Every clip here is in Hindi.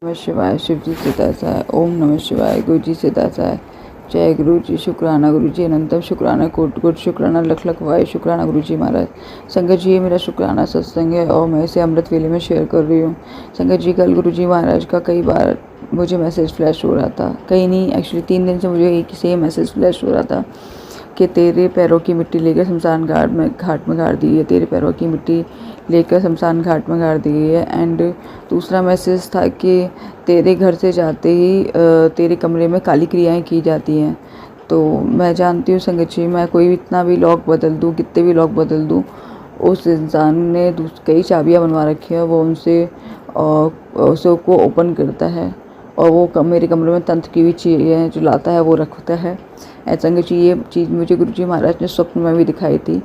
नमः शिवाय। शिव जी से दासा है। ओम नमः शिवाय। गुरु जी से दासा है। जय गुरु जी। शुक्राना गुरु जी अनंतम, शुक्राना कोट कोट, शुक्राना लख लख वाय, शुक्राना गुरु जी महाराज। संगत जी, ये मेरा शुक्राना सत्संग है और मैं इसे अमृत वेले में शेयर कर रही हूँ। संगत जी, कल गुरु जी महाराज का कई बार मुझे मैसेज फ्लैश हो रहा था। कहीं नहीं, एक्चुअली 3 दिन से मुझे एक सेम मैसेज फ्लैश हो रहा था कि तेरे पैरों की मिट्टी लेकर शमशान घाट में गाड़ दी है, तेरे पैरों की मिट्टी लेकर शमशान घाट में गाड़ दी गई है। एंड दूसरा मैसेज था कि तेरे घर से जाते ही तेरे कमरे में काली क्रियाएं की जाती हैं। तो मैं जानती हूँ संगत जी, मैं कोई भी इतना भी लॉक बदल दूँ, कितने भी लॉक बदल दूँ, उस इंसान ने कई चाबियाँ बनवा रखी है, वो उनसे उसे को ओपन करता है और वो मेरे कमरे में तंत्र की भी चीज़ें जो लाता है वो रखता है। संगत जी, ये चीज़ मुझे गुरु जी महाराज ने स्वप्न में भी दिखाई थी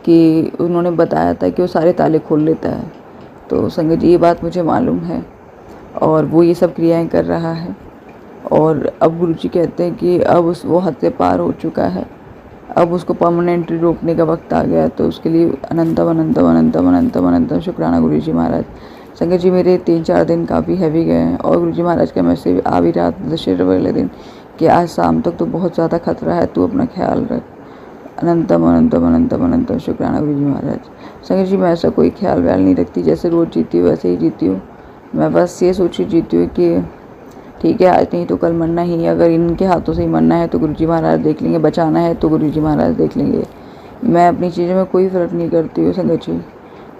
कि उन्होंने बताया था कि वो सारे ताले खोल लेता है। तो संगत जी, ये बात मुझे मालूम है और वो ये सब क्रियाएं कर रहा है। और अब गुरु जी कहते हैं कि अब वो हद से पार हो चुका है, अब उसको परमानेंटली रोकने का वक्त आ गया। तो उसके लिए अनंतम अनंतम अनंतम अनंतम अनंतम शुक्राना गुरु जी महाराज। संगत जी, मेरे 3-4 दिन काफ़ी हैवी गए हैं और गुरु जी महाराज का मैसेज आ भी रहा था दशहरे वाले दिन कि आज शाम तक तो बहुत ज़्यादा खतरा है, तू अपना ख्याल रख। अनंतम अनंतम अनंतम अनंतम शुक्राना गुरु जी महाराज। संगत जी, मैं ऐसा कोई ख्याल व्याल नहीं रखती, जैसे रोज़ जीती हूँ वैसे ही जीती हूँ। मैं बस ये सोची जीती हूँ कि ठीक है, आज नहीं तो कल मरना ही है। अगर इनके हाथों से ही मरना है तो गुरु जी महाराज देख लेंगे, बचाना है तो गुरु जी महाराज देख लेंगे। मैं अपनी चीज़ों में कोई फ़र्क नहीं करती हूँ संगत जी।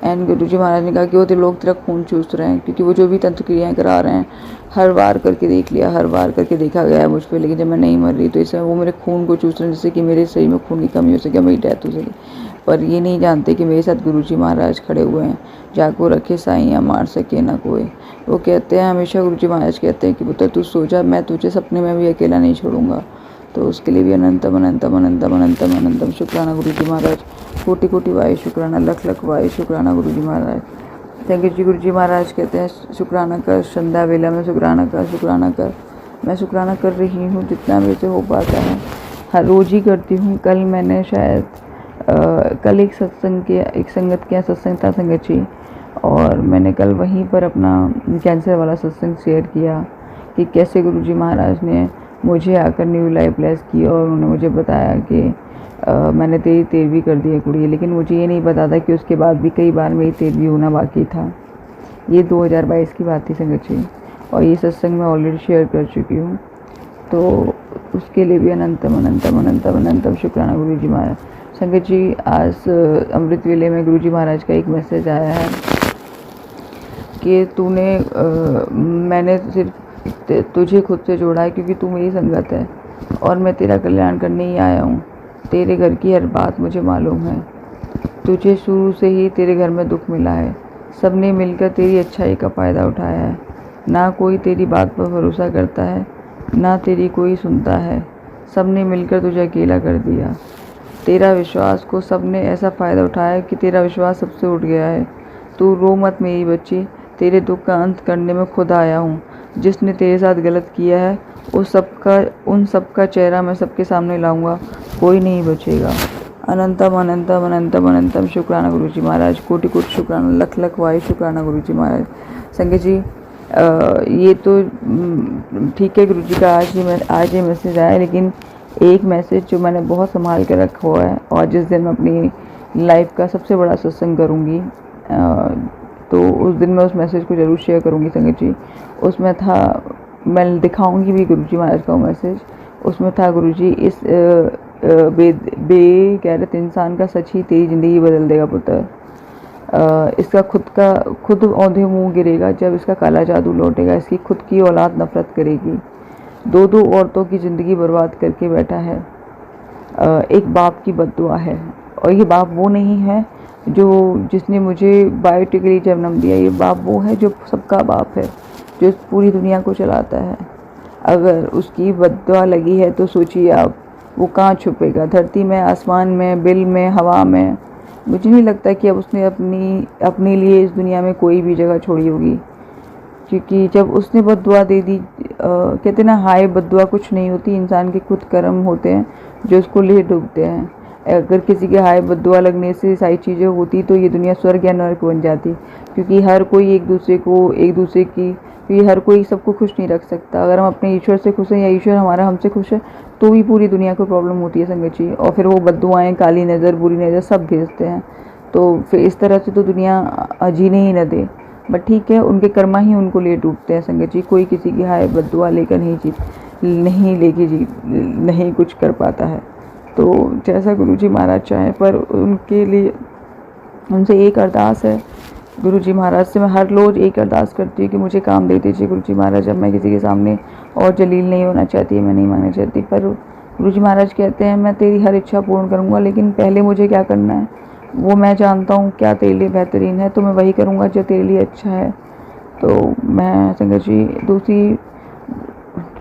एंड गुरु जी महाराज ने कहा कि वो तो लोग तेरा खून चूस रहे हैं, क्योंकि वो जो भी तंत्र क्रियाएँ करा रहे हैं हर बार करके देख लिया, हर बार करके देखा गया है मुझ पर, लेकिन जब मैं नहीं मर रही तो इसमें वो मेरे खून को चूस रहे हैं, जिससे कि मेरे शरीर में खून की कमी हो सके, मेरी डेथ हो सके। पर ये नहीं जानते कि मेरे साथ गुरु जी महाराज खड़े हुए हैं, जाको रखे साइयाँ मार सके ना कोई। वो कहते हैं हमेशा, गुरु जी महाराज कहते हैं कि पुत्र तू सो जा, मैं तुझे सपने में भी अकेला नहीं छोड़ूंगा। तो उसके लिए भी अनंतम अनंतम अनंतम अनंतम अनंतम शुक्राना गुरु जी महाराज। कोटि कोटि वाय शुक्राना, लख लख वाय शुक्राना गुरु जी महाराज। संगत जी, गुरु जी महाराज कहते हैं शुक्राना कर, संध्या वेला में शुक्राना कर, शुक्राना कर। मैं शुक्राना कर रही हूँ जितना मेरे से हो पाता है, हर रोज़ ही करती हूँ। कल मैंने शायद कल एक संगत के यहाँ सत्संग था संगत जी, और मैंने कल वहीं पर अपना कैंसर वाला सत्संग शेयर किया कि कैसे गुरु जी महाराज ने मुझे आकर न्यू लाइफ ब्लेस की और उन्होंने मुझे बताया कि मैंने तेरी 13वीं कर दी है कुड़ी, लेकिन मुझे ये नहीं पता था कि उसके बाद भी कई बार मेरी 13वीं होना बाकी था। ये 2022 की बात थी संगत जी, और ये सत्संग मैं ऑलरेडी शेयर कर चुकी हूँ। तो उसके लिए भी अनंतम अनंतम अनंतम अनंतम शुक्राना गुरु जी महाराज। संगत जी, आज अमृत वेले में गुरु जी महाराज का एक मैसेज आया है कि मैंने सिर्फ तुझे खुद से जोड़ा है क्योंकि तू मेरी संगत है और मैं तेरा कल्याण करने ही आया हूँ। तेरे घर की हर बात मुझे मालूम है, तुझे शुरू से ही तेरे घर में दुख मिला है, सबने मिलकर तेरी अच्छाई का फ़ायदा उठाया है। ना कोई तेरी बात पर भरोसा करता है, ना तेरी कोई सुनता है, सबने मिलकर तुझे अकेला कर दिया। तेरा विश्वास को सबने ऐसा फ़ायदा उठाया कि तेरा विश्वास सबसे उठ गया है। तू रो मत मेरी बच्ची, तेरे दुख का अंत करने में खुद आया हूँ। जिसने तेरे साथ गलत किया है उन सबका चेहरा मैं सबके सामने लाऊंगा, कोई नहीं बचेगा। अनंतम अनंतम अनंतम अनंतम शुक्राना गुरु जी महाराज। कोटि कोटि शुक्राना, लख लख वायु शुक्राना गुरु जी महाराज। संगत जी, ये तो ठीक है गुरु जी का आज ये मैसेज आया, लेकिन एक मैसेज जो मैंने बहुत संभाल कर रखा हुआ है, और जिस दिन मैं अपनी लाइफ का सबसे बड़ा सत्संग करूँगी तो उस दिन मैं उस मैसेज को ज़रूर शेयर करूँगी संगत जी। उसमें था, मैं दिखाऊंगी भी गुरु जी महाराज का वो मैसेज। उसमें था, गुरु जी इस बेगैरत इंसान का सच ही तेरी ज़िंदगी बदल देगा पुत्र। इसका खुद औंधे मुंह गिरेगा जब इसका काला जादू लौटेगा। इसकी खुद की औलाद नफरत करेगी। 2 औरतों की ज़िंदगी बर्बाद करके बैठा है। एक बाप की बद्दुआ है, और ये बाप वो नहीं है जिसने मुझे बायोटिकली जन्म दिया। ये बाप वो है जो सबका बाप है, जो पूरी दुनिया को चलाता है। अगर उसकी बद्दुआ लगी है तो सोचिए आप, वो कहाँ छुपेगा, धरती में, आसमान में, बिल में, हवा में। मुझे नहीं लगता कि अब उसने अपने लिए इस दुनिया में कोई भी जगह छोड़ी होगी, क्योंकि जब उसने बद्दुआ दे दी, कहते ना हाय बद्दुआ कुछ नहीं होती, इंसान के खुद कर्म होते हैं जो उसको ले डूबते हैं। अगर किसी के हाय बद्दुआ लगने से सारी चीज़ें होती तो ये दुनिया स्वर्ग या नर्क बन जाती, क्योंकि हर कोई एक दूसरे की, क्योंकि हर कोई सबको खुश नहीं रख सकता। अगर हम अपने ईश्वर से खुश हैं या ईश्वर हमारा हमसे खुश है तो भी पूरी दुनिया को प्रॉब्लम होती है संगत जी। और फिर वो बद्दुआएँ, काली नज़र, बुरी नज़र सब भेजते हैं, तो फिर इस तरह से तो दुनिया जीने ही न दे। बट ठीक है, उनके कर्मा ही उनको ले डूबते हैं संगत जी। कोई किसी की हाय बद्दुआ लेकर नहीं कुछ कर पाता है। तो जैसा गुरुजी महाराज चाहें, पर उनके लिए उनसे एक अरदास है गुरुजी महाराज से। मैं हर रोज़ एक अरदास करती हूँ कि मुझे काम दे दीजिए गुरुजी महाराज। अब मैं किसी के सामने और जलील नहीं होना चाहती, मैं नहीं मानना चाहती, पर गुरुजी महाराज कहते हैं मैं तेरी हर इच्छा पूर्ण करूँगा, लेकिन पहले मुझे क्या करना है वो मैं जानता हूँ, क्या तेरे लिए बेहतरीन है, तो मैं वही करूँगा जो तेरे लिए अच्छा है। तो मैं संगत जी दूसरी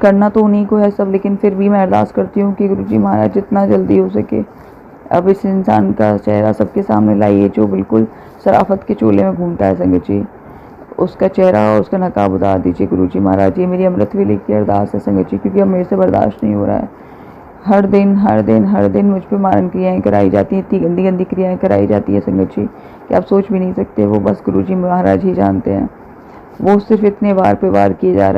करना तो उन्हीं को है सब, लेकिन फिर भी मैं अरदास करती हूँ कि गुरुजी महाराज जितना जल्दी हो सके अब इस इंसान का चेहरा सबके सामने लाइए जो बिल्कुल शराफत के चोले में घूमता है संगत जी। उसका चेहरा और उसका नकाब उतार दीजिए गुरुजी महाराज। ये मेरी अमृत वेले की अरदास है संगत जी, क्योंकि अब मेरे से बर्दाश्त नहीं हो रहा है। हर दिन मुझ पर मारन क्रियाएँ कराई जाती हैं, इतनी गंदी गंदी क्रियाएँ कराई जाती है संगत जी कि आप सोच भी नहीं सकते। वो बस गुरुजी महाराज ही जानते हैं। वो सिर्फ इतने वार पे वार किया जा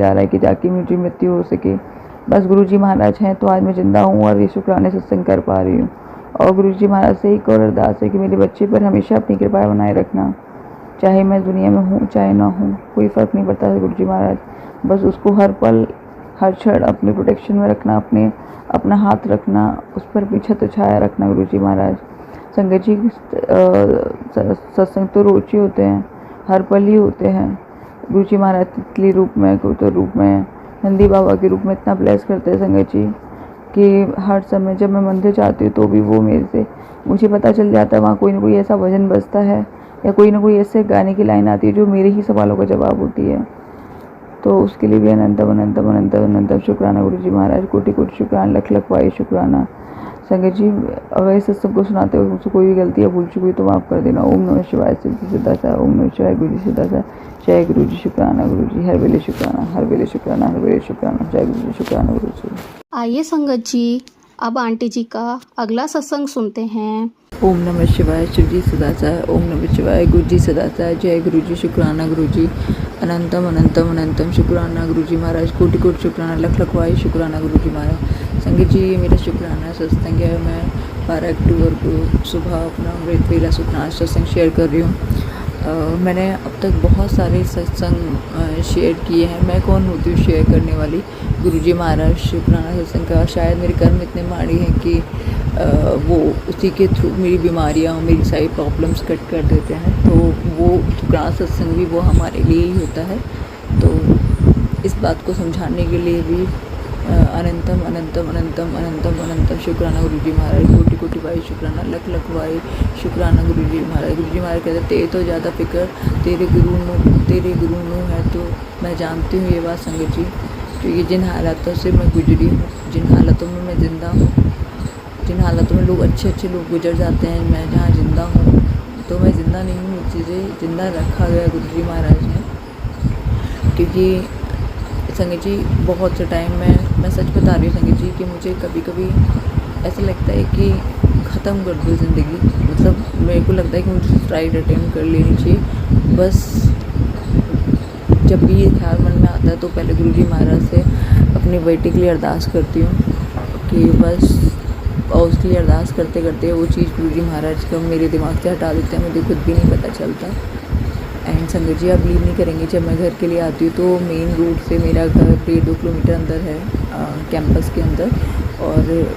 रहा है कि जाके मुझे मृत्यु हो सके। बस गुरुजी महाराज हैं तो आज मैं ज़िंदा हूँ और ये शुक्राने सत्संग कर पा रही हूँ। और गुरुजी महाराज से एक और अरदास है कि मेरे बच्चे पर हमेशा अपनी कृपा बनाए रखना, चाहे मैं दुनिया में हूँ चाहे ना हूँ, कोई फ़र्क नहीं पड़ता है गुरुजी महाराज। बस उसको हर पल हर क्षण अपने प्रोटेक्शन में रखना, अपना हाथ रखना, उस पर भी छत्र छाया रखना गुरुजी महाराज। संगत जी सत्संग तो रोज ही होते हैं, हर पल ही होते हैं। गुरुजी महाराज तितली रूप में, कबूतर रूप में, नंदी बाबा के रूप में इतना ब्लेस करते हैं संगत जी कि हर समय जब मैं मंदिर जाती हूँ तो भी वो मुझे पता चल जाता है वहाँ कोई ना कोई ऐसा भजन बजता है या कोई ना कोई ऐसे गाने की लाइन आती है जो मेरे ही सवालों का जवाब होती है। तो उसके लिए भी अनंतम शुक्राना गुरुजी महाराज, कोटि कोटि शुक्राना, लख लख वायु शुक्राना। संगत जी अगर इस सबको सुनाते हुए मुझसे कोई भी गलती या भूल चुकी हुई तो माफ़ कर देना। ओम नमः शिवाय, सिद्धि सिद्धा सा। ओम नमः शिवाय, गुरु जी सिद्धा सा। जय गुरु जी, शुक्राना गुरु जी, हर वेले शुक्राना, हर वेले शुक्राना, हर वेले शुक्राना। जय गुरु जी, शुक्राना गुरु जी। आइए संगत जी, अब आंटी जी का अगला सत्संग सुनते हैं। ओम नमः शिवाय, शिव जी सदा सा। ओम नमः शिवाय, गुरु जी सदा सा। जय गुरु जी, शुक्राना गुरु जी, अनंतम शुक्राना गुरु जी महाराज, कोटि कोटि शुक्राना, लख लख वायु शुक्राना गुरु जी महाराज। संगत जी ये मेरा शुक्राना सत्संग है। मैं 12 अक्टूबर को सुबह अपना अमृत वेला शुक्राना सत्संग शेयर कर रही हूँ। मैंने अब तक बहुत सारे सत्संग शेयर किए हैं। मैं कौन होती हूँ शेयर करने वाली, गुरुजी महाराज शुक्राना सत्संग का। शायद मेरे कर्म इतने माड़ी हैं कि वो उसी के थ्रू मेरी बीमारियाँ, मेरी सारी प्रॉब्लम्स कट कर देते हैं। तो वो शुक्राना सत्संग भी वो हमारे लिए ही होता है। तो इस बात को समझाने के लिए भी अनंतम शुक्राना गुरुजी महाराज, कोटि कोटि वायु शुक्राना, लख लख वायु शुक्राना गुरुजी महाराज। गुरुजी महाराज कहते हैं तेरे तो ज़्यादा फिक्र तेरे गुरु नो है। तो मैं जानती हूँ ये बात संगत जी, क्योंकि जिन हालातों से मैं गुजरी हूँ, जिन हालातों में मैं ज़िंदा हूँ, जिन हालातों में लोग अच्छे लोग गुजर जाते हैं, मैं जहाँ ज़िंदा हूँ तो मैं ज़िंदा नहीं हूँ। चीज़ें ज़िंदा रखा गया गुरुजी महाराज ने। क्योंकि संगत जी बहुत से टाइम में मैं सच बता रही हूँ संगत जी कि मुझे कभी कभी ऐसा लगता है कि ख़त्म कर दो ज़िंदगी। मतलब मेरे को लगता है कि मुझे सुसाइड अटेम्प्ट कर लेनी चाहिए। बस जब भी ये ख्याल मन में आता है तो पहले गुरुजी महाराज से अपनी बेटी के लिए अरदास करती हूँ कि बस, और उसके लिए अरदास करते करते वो चीज़ गुरुजी महाराज का मेरे दिमाग से हटा देते हैं, मुझे खुद भी नहीं पता चलता। एंड संगत जी आप बिलीव नहीं करेंगे, जब मैं घर के लिए आती हूँ तो मेन रोड से मेरा घर 1.5-2 किलोमीटर अंदर है कैंपस के अंदर, और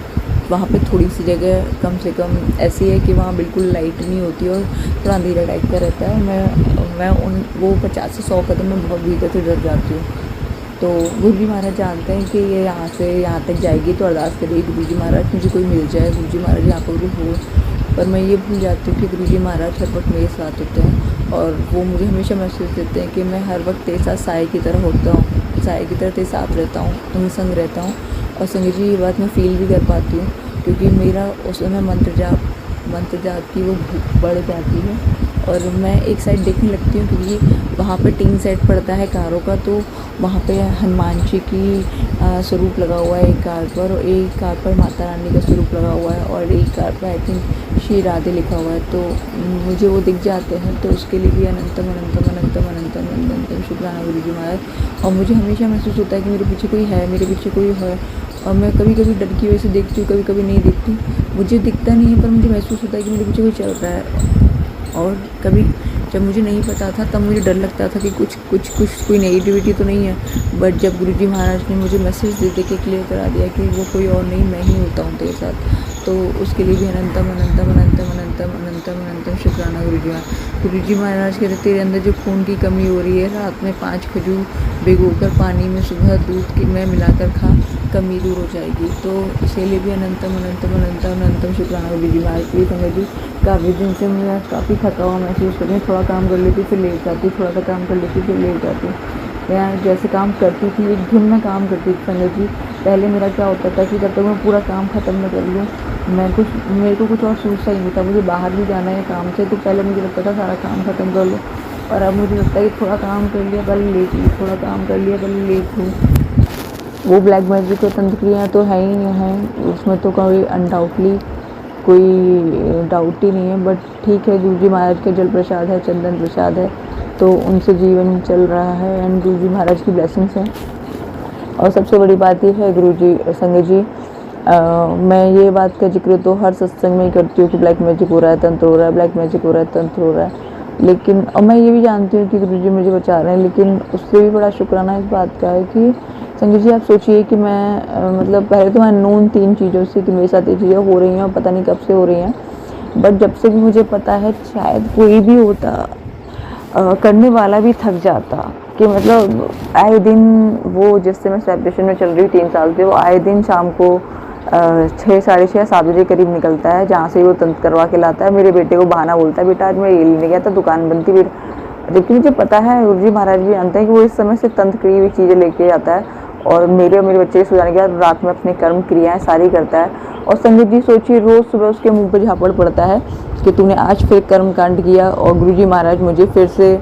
वहाँ पे थोड़ी सी जगह कम से कम ऐसी है कि वहाँ बिल्कुल लाइट नहीं होती और थोड़ा अंधेरा टाइप का रहता है। मैं वो 50 से 100 कदम में बहुत भीतर से डर जाती हूँ। तो गुरुजी महाराज जानते हैं कि ये यहाँ से यहाँ तक जाएगी तो अरदास करिए गुरुजी महाराज मुझे कोई मिल जाए, गुरुजी महाराज यहाँ पर भी हो। पर मैं ये भूल जाती हूँ कि गुरुजी महाराज हर वक्त मेरे साथ होते हैं और वो मुझे हमेशा महसूस देते हैं कि मैं हर वक्त तेरे साथ साए की तरह होता हूँ, साए की तरह तेरे साथ रहता हूँ, तुम्हें संग रहता हूँ। और संगत जी ये बात मैं फ़ील भी कर पाती हूँ, क्योंकि मेरा उस समय मंत्र जाप मंत्र जाप की वो बढ़ जाती है और मैं एक साइड देखने लगती हूँ क्योंकि वहाँ पे टीन सेट पड़ता है कारों का, तो वहाँ पे हनुमान जी की स्वरूप लगा हुआ है एक कार पर, और एक कार पर माता रानी का स्वरूप लगा हुआ है, और एक कार पर आई थिंक श्री राधे लिखा हुआ है। तो मुझे वो दिख जाते हैं, तो उसके लिए भी अनंतम अनंतम अनंतम अनंतम अनंतम शुक्राना गुरु जी महाराज। और मुझे हमेशा महसूस होता है कि मेरे पीछे कोई है, मेरे पीछे कोई है। और मैं कभी कभी डर की वजह से देखती हूँ, कभी कभी नहीं देखती, मुझे दिखता नहीं है पर मुझे महसूस होता है कि मेरे पीछे कोई चल रहा है। और कभी जब मुझे नहीं पता था तब मुझे डर लगता था कि कुछ कुछ कुछ कोई नेगेटिविटी तो नहीं है, बट जब गुरुजी महाराज ने मुझे मैसेज दे दे के क्लियर करा दिया कि वो कोई और नहीं, मैं ही होता हूँ तेरे साथ, तो उसके लिए भी अनंतम अनंतम अनंतम अनंतम अनंतम अनंतम शुक्राना गुरुजी महाराज कहते तेरे अंदर जो खून की कमी हो रही है, रात में 5 खजूर भिगोकर पानी में सुबह दूध की में मिलाकर खा, कमी दूर हो जाएगी। तो इसीलिए भी अनंतम अनंतम अनंतम अनंतम शुक्राना गुरुजी महाराज की। संगत जी काफ़ी दिन से मैं आज काफ़ी थका हुआ महसूस कर रही हूँ, थोड़ा काम कर लेती फिर लेट जाती, थोड़ा सा काम कर लेती फिर लेट जाती। मैं जैसे काम करती थी एक धुन में काम करती थी संगत जी। पहले मेरा क्या होता था कि जब तक मैं पूरा काम ख़त्म न कर लूँ, मेरे को कुछ और सोचता ही नहीं था, मुझे बाहर भी जाना है काम से, तो पहले मुझे लगता था सारा काम ख़त्म कर लो, और अब मुझे लगता है कि थोड़ा काम कर लिया पहले लेट लूँ, थोड़ा काम कर लिया पहले लेट लूँ। वो ब्लैक मैजिक और तंत्र क्रियाएँ तो है ही हैं, उसमें तो कोई अनडाउटली कोई डाउट ही नहीं है, बट ठीक है, गुरुजी महाराज के जल प्रसाद है, चंदन प्रसाद है, तो उनसे जीवन चल रहा है एंड गुरुजी महाराज की ब्लेसिंग्स हैं। और सबसे बड़ी बात ये है गुरुजी संगत जी, मैं ये बात का जिक्र तो हर सत्संग में ही करती हूँ कि ब्लैक मैजिक हो रहा है, तंत्र हो रहा है, ब्लैक मैजिक हो रहा है, तंत्र हो रहा है, लेकिन और मैं ये भी जानती हूँ कि गुरुजी मुझे बचा रहे हैं, लेकिन उससे भी बड़ा शुक्राना इस बात का है कि संजय जी आप सोचिए कि मैं मतलब पहले तो मैं अननोन 3 चीज़ों से कि मेरे साथ ये चीज़ें हो रही हैं और पता नहीं कब से हो रही हैं, बट जब से भी मुझे पता है शायद कोई भी होता करने वाला भी थक जाता, कि मतलब आए दिन वो जिससे मैं सेपरेशन में चल रही हूँ 3 साल से, वो आए दिन शाम को 6 साढ़े 6 7 बजे करीब निकलता है, जहाँ से वो तंत्र करवा के लाता है। मेरे बेटे को बहाना बोलता है, बेटा आज मैं ये लेने गया था, दुकान बंद थी बेटा, जबकि मुझे पता है गुरुजी महाराज भी जानते हैं कि वो इस समय से तंत्र की हुई चीज़ें लेके आता है और मेरे बच्चे के सो जाने के बाद रात में अपनी कर्म क्रियाएँ सारी करता है। और संगत जी सोचिए रोज़ सुबह उसके मुंह पर झापड़ पड़ता है कि तूने आज फिर कर्म कांड किया, और गुरुजी महाराज मुझे फिर से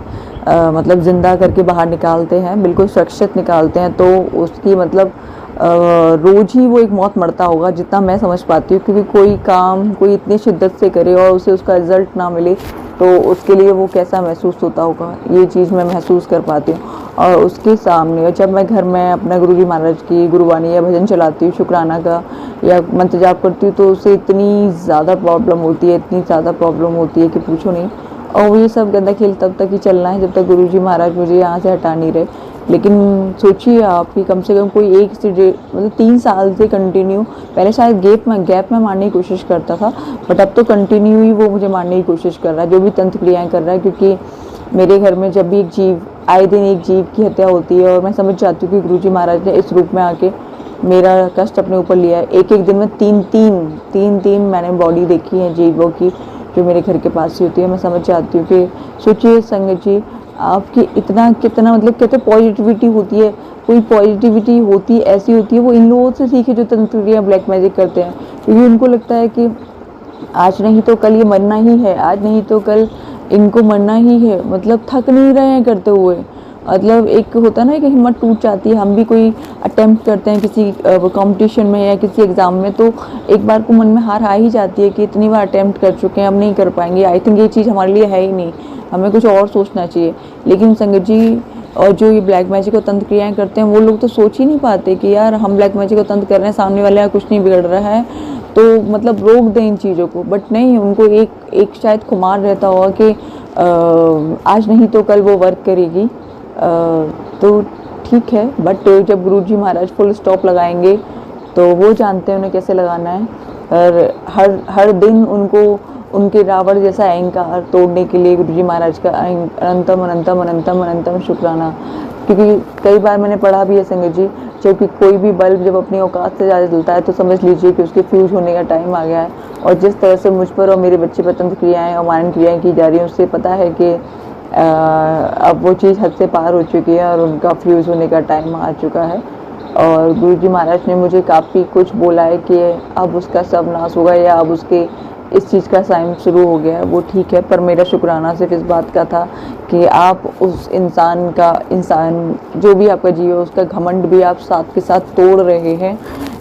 मतलब ज़िंदा करके बाहर निकालते हैं, बिल्कुल सुरक्षित निकालते हैं। तो उसकी मतलब रोज़ ही वो एक मौत मरता होगा जितना मैं समझ पाती हूँ, क्योंकि कोई काम कोई इतनी शिद्दत से करे और उसे उसका रिजल्ट ना मिले तो उसके लिए वो कैसा महसूस होता होगा, ये चीज़ मैं महसूस कर पाती हूँ। और उसके सामने जब मैं घर में अपना गुरुजी महाराज की गुरुवाणी या भजन चलाती हूँ, शुक्राना का या मंत्र जाप करती हूँ, तो उसे इतनी ज़्यादा प्रॉब्लम होती है, इतनी ज़्यादा प्रॉब्लम होती है कि पूछो नहीं। और ये सब गंदा खेल तब तक ही चलना है जब तक गुरुजी महाराज मुझे यहाँ से हटा नहीं रहे। लेकिन सोचिए आप कि कम से कम कोई एक से मतलब 3 साल से कंटिन्यू, पहले शायद गैप में मारने की कोशिश करता था, बट अब तो कंटिन्यू ही वो मुझे मारने की कोशिश कर रहा है, जो भी तंत्र क्रियाएँ कर रहा है। क्योंकि मेरे घर में जब भी एक जीव आए दिन एक जीव की हत्या होती है, और मैं समझ जाती हूँ कि गुरुजी महाराज ने इस रूप में आके मेरा कष्ट अपने ऊपर लिया है। एक दिन में तीन मैंने बॉडी देखी है जीवों की जो मेरे घर के पास ही होती है। मैं समझ जाती हूँ कि सोचिए संगत जी आपकी इतना कितना मतलब कहते पॉजिटिविटी होती है, कोई पॉजिटिविटी होती ऐसी होती है वो इन लोगों से सीखे जो तंत्र क्रिया ब्लैक मैजिक करते हैं, क्योंकि उनको लगता है कि आज नहीं तो कल ये मरना ही है, आज नहीं तो कल इनको मरना ही है, मतलब थक नहीं रहे हैं करते हुए। मतलब एक होता है ना कि हिम्मत टूट जाती है, हम भी कोई अटेम्प्ट करते हैं किसी कंपटीशन में या किसी एग्ज़ाम में, तो एक बार को मन में हार आ ही जाती है कि इतनी बार अटेम्प्ट कर चुके हैं अब नहीं कर पाएंगे, आई थिंक ये चीज़ हमारे लिए है ही नहीं, हमें कुछ और सोचना चाहिए। लेकिन संगत जी और जो ये ब्लैक मैजिक और तंत्र क्रियाएँ करते हैं वो लोग तो सोच ही नहीं पाते कि यार हम ब्लैक मैजिक और तंत्र कर रहे हैं, सामने वाले का कुछ नहीं बिगड़ रहा है, तो मतलब रोक दें इन चीज़ों को। बट नहीं, उनको एक शायद खुमार रहता होगा कि आज नहीं तो कल वो वर्क करेगी। तो ठीक है, बट जब गुरुजी महाराज फुल स्टॉप लगाएंगे तो वो जानते हैं उन्हें कैसे लगाना है। और हर दिन उनको उनके रावण जैसा अहंकार तोड़ने के लिए गुरुजी महाराज का अनंतम अनंतम अनंतम अनंतम शुक्राना। क्योंकि कई बार मैंने पढ़ा भी है संगत जी, जबकि कोई भी बल्ब जब अपनी औकात से ज़्यादा जलता है तो समझ लीजिए कि उसके फ्यूज़ होने का टाइम आ गया है। और जिस तरह से मुझ पर और मेरे बच्चे पर तंत्र क्रियाएँ और मानन क्रियाएँ की जा रही हैं, उससे पता है कि अब वो चीज़ हद से पार हो चुकी है और उनका फ्यूज़ होने का टाइम आ चुका है। और गुरुजी महाराज ने मुझे काफ़ी कुछ बोला है कि अब उसका सब नाश होगा या अब उसके इस चीज़ का साइन शुरू हो गया है वो ठीक है, पर मेरा शुक्राना सिर्फ इस बात का था कि आप उस इंसान जो भी आपका जीव है उसका घमंड भी आप साथ के साथ तोड़ रहे हैं।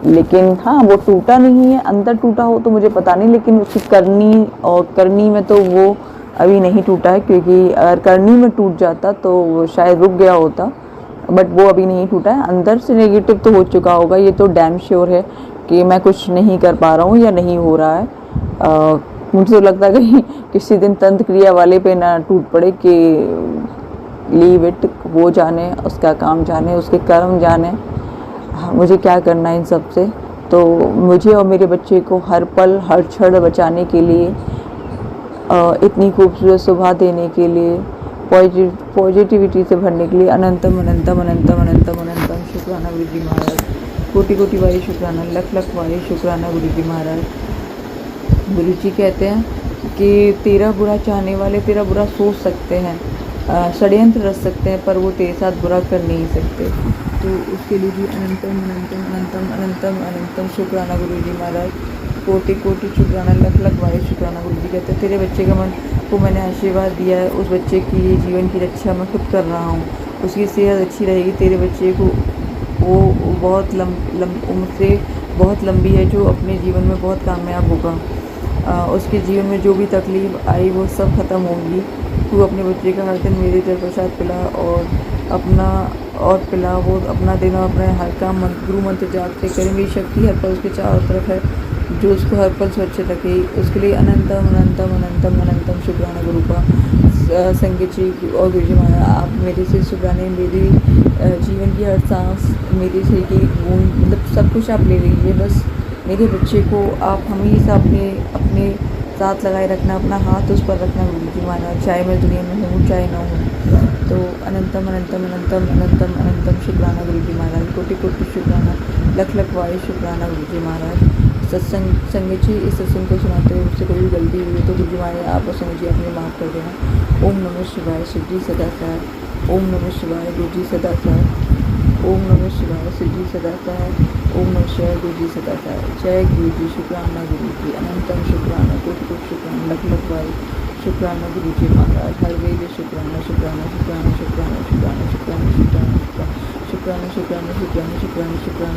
लेकिन हाँ, वो टूटा नहीं है, अंदर टूटा हो तो मुझे पता नहीं, लेकिन उसकी करनी में तो वो अभी नहीं टूटा है, क्योंकि अगर करनी में टूट जाता तो वो शायद रुक गया होता, बट वो अभी नहीं टूटा है। अंदर से नेगेटिव तो हो चुका होगा, ये तो डैम श्योर है कि मैं कुछ नहीं कर पा रहा हूँ या नहीं हो रहा है। मुझे तो लगता है कहीं किसी दिन तंत्र क्रिया वाले पे ना टूट पड़े कि लीव इट, वो जाने, उसका काम जाने, उसके कर्म जाने, हाँ, मुझे क्या करना है इन सब से। तो मुझे और मेरे बच्चे को हर पल हर क्षण बचाने के लिए, इतनी खूबसूरत सुबह देने के लिए, पॉजिटिविटी से भरने के लिए अनंतम अनंतम अनंतम अनंतम अनंतम शुक्राना गुरु जी महाराज। कोटि कोटि वारी शुक्राना, लख लख वारी शुक्राना गुरु जी महाराज। गुरु जी कहते हैं कि तेरा बुरा चाहने वाले तेरा बुरा सोच सकते हैं, षड्यंत्र रच सकते हैं, पर वो तेरे साथ बुरा कर नहीं सकते। तो उसके लिए भी अनंतम अनंतम अनंतम अनंतम अनंतम शुक्राना गुरु जी महाराज। कोटि कोटि शुक्राना, लख लख वारी शुक्राना। गुरु जी कहते हैं तेरे बच्चे का मन को मैंने आशीर्वाद दिया है, उस बच्चे की जीवन की रक्षा मैं खुद कर रहा हूँ। उसकी सेहत अच्छी रहेगी, तेरे बच्चे को वो बहुत उम्र से बहुत लंबी है, जो अपने जीवन में बहुत कामयाब होगा। उसके जीवन में जो भी तकलीफ आई वो सब ख़त्म होगी। तू अपने बच्चे का हर दिन मेरे जल प्रसाद पिला और पिला, वो अपना दिन और अपने हर काम गुरु मंत्र जाप से करे। मेरी शक्ति हर पल उसके चारों तरफ है, जो उसको हर पल स्वच्छ रखे। उसके लिए अनंतम अनंतम अनंतम अनंतम शुक्राना गुरु का। संगीत जी और गुरु जी महाराज, आप मेरे से शुक्राने, मेरी जीवन की हर सांस, मेरे शरीर की बूंद, मतलब सब कुछ आप ले लीजिए। बस मेरे बच्चे को आप हमेशा अपने साथ लगाए रखना, अपना हाथ उस पर रखना गुरु जी महाराज, चाहे मैं दुनिया में हूँ चाहे ना हूँ। तो अनंतम अनंतम अनंतम अनंतम अनंतम शुक्राना गुरु जी महाराज। कोटि कोटि शुक्राना, लख लख वारी शुक्राना गुरु जी महाराज। संगीत जी, इस सत्संग को सुनाते हुए मुझसे कोई भी गलती हुई है तो गुरु जी महाराज आप और संगीत जी अपने माफ़ कर देना। ओम नमः शिवाय, शिव जी सदा साथ। ओम नमः शिवाय, गुरु जी सदा साथ। ओम नमः शिवाय, शिव जी सदा साथ। ओम नमः शिवाय, गुरु जी सदा साथ। जय गुरु जी, शुक्राना गुरु जी, अनंतम शुक्राना, कोटि कोटि शुक्राना, लख लख वारी शुक्राना गुरु जी महाराज। हर वेद शुक्राना शुक्राना शुक्राना शुक्राना शुक्राना शुक्राना शुक्राना शुक्राना शुक्राना शुक्राना शुक्राना शुक्राना शुक्राना